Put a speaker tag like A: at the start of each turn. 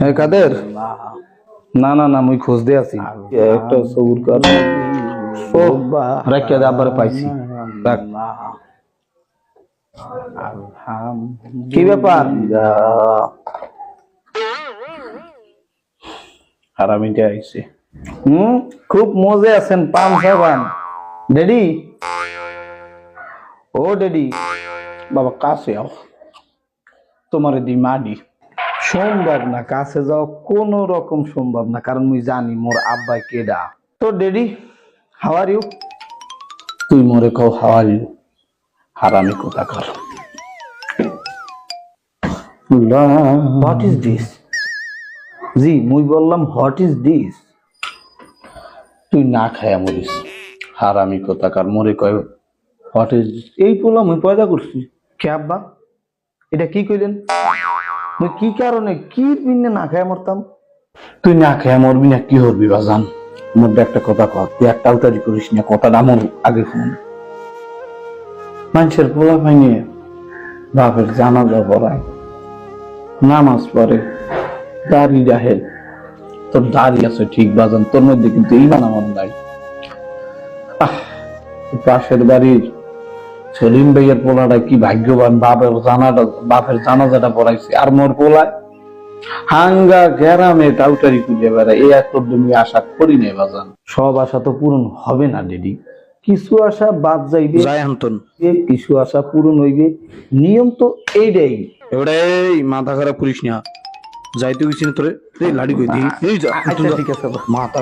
A: হ্যাঁ কাদের, না না না মুই খোঁজ দিয়ে আছি একটা সবুর কর রাখিয়া দে, আবার পাইছি রাখ। কি ব্যাপার?
B: হারামিটা আইছে।
A: খুব মজে আছেন, পান সাবান ডেডি। ও ডেডি,
B: বাবা কাছে আও, তোমার দি মাডি।
A: সম্ভব না কাছে যাও, কোন রকম সম্ভব না, কারণ মুই জানি মোর আব্বাই কেডা। তো ডেডি, হাউ আর ইউ?
B: তুই মোরে কও হাওয়ারি, হারামি কোথাকার।
A: What is this? জি মুই বললাম হোয়াট ইজ দিস?
B: তুই না খায়া মরিস, হারামি কোথাকার। মোরে কয় হোয়াট ইজ।
A: এই পোলা মুই পয়দা করছি কে আব্বা? এটা কি কইলেন? মুই কি কারণে কি বিন্নে না খায় মরতাম?
B: তুই না খায়া মরবি না কি হরবি বাজান? মোর একটা কথা কর, তুই একটা আলতারি করিস না, কথাটা আমার আগে শুন। মানুষের পোলা পাইনি বাপের জানাজা পড়ায়, নামাজ পড়ে, দাড়ি রাখে। তোর দাড়ি আছে ঠিক বাজান, তোর মধ্যে কিন্তু ইমান আমার নাই। পাশের বাড়ির সেলিম ভাইয়ের পোলাটা কি ভাগ্যবান, বাপের জানাজাটা পড়াইছে। আর মোর পোলায় হাঙ্গা গ্যারামে টাউটারি খুঁজে বেড়ায়। এই এক তুমি আশা করি নাই বাজান।
A: সব আশা তো পূরণ হবে না ডেডি, কিছু আশা বাদ যাইবে, কিছু আশা পূরণ হইবে। নিয়ম তো এইটাই।
B: এবারে মাথা খারাপ করিস না, যাইতে গেছি তোরে লাড়ি কই দিই।
A: আচ্ছা ঠিক আছে
B: মাথা